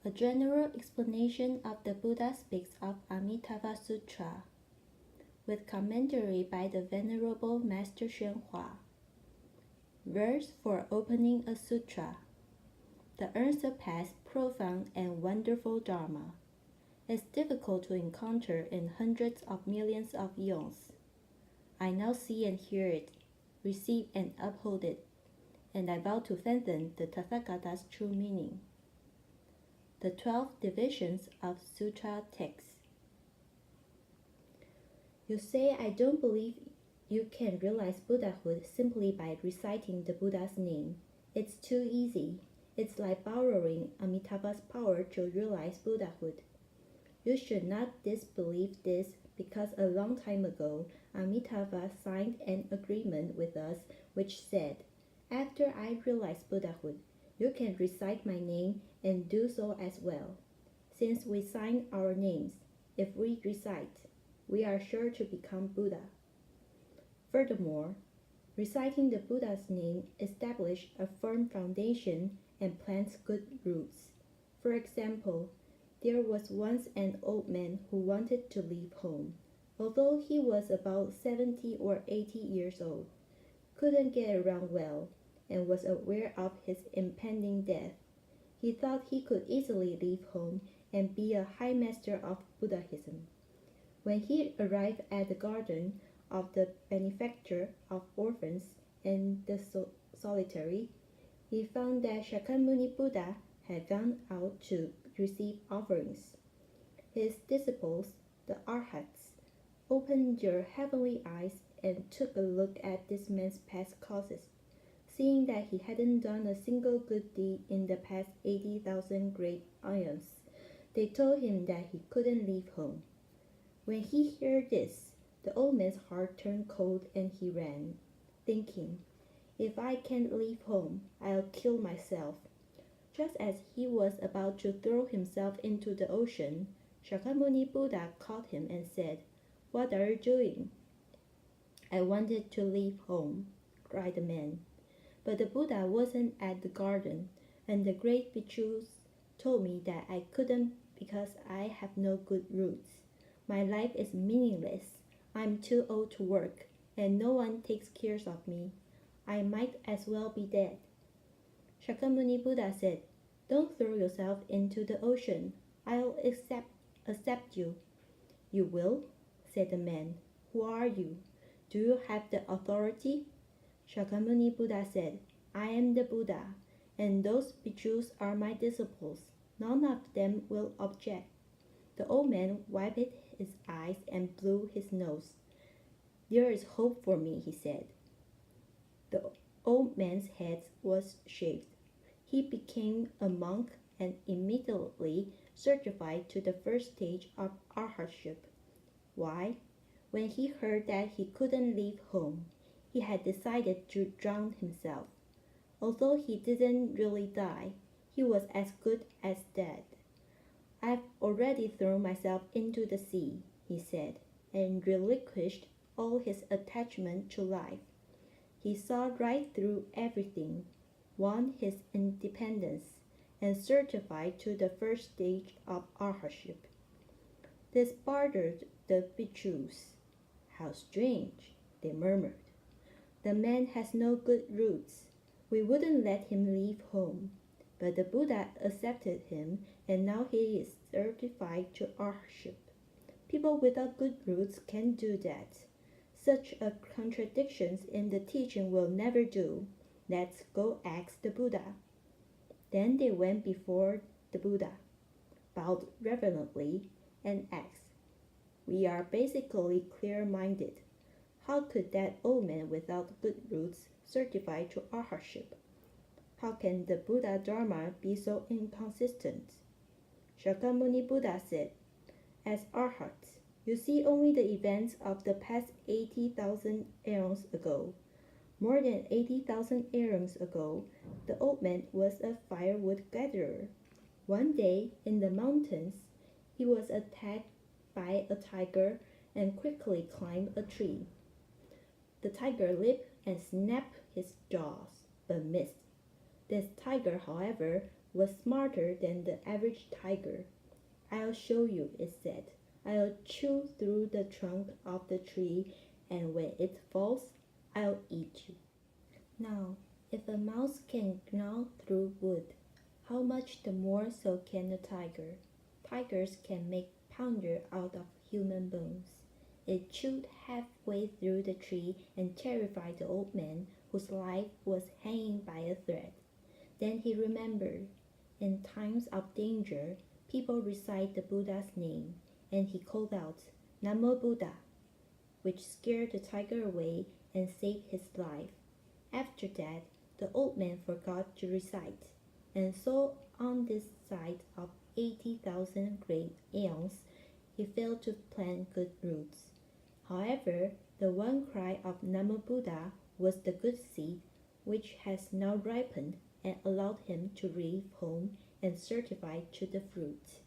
A general explanation of the Buddha speaks of Amitabha Sutra, with commentary by the Venerable Master Xuanhua. Verse for opening a sutra. The unsurpassed, profound, and wonderful Dharma is difficult to encounter in hundreds of millions of eons. I now see and hear it, receive and uphold it, and I vow to fathom the Tathagata's true meaning. The 12 divisions of Sutra texts. You say I don't believe you can realize Buddhahood simply by reciting the Buddha's name. It's too easy. It's like borrowing Amitabha's power to realize Buddhahood. You should not disbelieve this because a long time ago, Amitabha signed an agreement with us which said, after I realize Buddhahood, you can recite my name and do so as well. Since we sign our names, if we recite, we are sure to become Buddha. Furthermore, reciting the Buddha's name establishes a firm foundation and plants good roots. For example, there was once an old man who wanted to leave home, although he was about 70 or 80 years old, couldn't get around well, and was aware of his impending death. He thought he could easily leave home and be a high master of Buddhism. When he arrived at the garden of the benefactor of orphans and the solitary, he found that Shakyamuni Buddha had gone out to receive offerings. His disciples, the Arhats, opened their heavenly eyes and took a look at this man's past causes. Seeing that he hadn't done a single good deed in the past 80,000 great aeons, they told him that he couldn't leave home. When he heard this, the old man's heart turned cold and he ran, thinking, if I can't leave home, I'll kill myself. Just as he was about to throw himself into the ocean, Shakyamuni Buddha caught him and said, what are you doing? I wanted to leave home, cried the man. But the Buddha wasn't at the garden, and the great bhikkhus told me that I couldn't because I have no good roots. My life is meaningless. I'm too old to work, and no one takes care of me. I might as well be dead. Shakyamuni Buddha said, don't throw yourself into the ocean. I'll accept you. You will? Said the man. Who are you? Do you have the authority? Shakyamuni Buddha said, I am the Buddha, and those bhikkhus are my disciples. None of them will object. The old man wiped his eyes and blew his nose. There is hope for me, he said. The old man's head was shaved. He became a monk and immediately certified to the first stage of arhatship. Why? When he heard that he couldn't leave home, he had decided to drown himself. Although he didn't really die, he was as good as dead. I've already thrown myself into the sea, he said, and relinquished all his attachment to life. He saw right through everything, won his independence, and certified to the first stage of arhatship. This bothered the bhikkhus. How strange, they murmured. The man has no good roots. We wouldn't let him leave home. But the Buddha accepted him, and now he is certified to arhatship. People without good roots can't do that. Such a contradiction in the teaching will never do. Let's go ask the Buddha. Then they went before the Buddha, bowed reverently, and asked, we are basically clear-minded. How could that old man without good roots certify to arhatship? How can the Buddha Dharma be so inconsistent? Shakyamuni Buddha said, as arhats, you see only the events of the past 80,000 aeons ago. More than 80,000 aeons ago, the old man was a firewood gatherer. One day, in the mountains, he was attacked by a tiger and quickly climbed a tree. The tiger leaped and snapped his jaws, but missed. This tiger, however, was smarter than the average tiger. I'll show you, it said. I'll chew through the trunk of the tree, and when it falls, I'll eat you. Now, if a mouse can gnaw through wood, how much the more so can a tiger? Tigers can make powder out of human bones. It chewed halfway through the tree and terrified the old man, whose life was hanging by a thread. Then he remembered. In times of danger, people recite the Buddha's name, and he called out, "Namo Buddha," which scared the tiger away and saved his life. After that, the old man forgot to recite, and so on this side of 80,000 great aeons, he failed to plant good roots. However, the one cry of Namo Buddha was the good seed, which has now ripened and allowed him to leave home and certify to the fruit.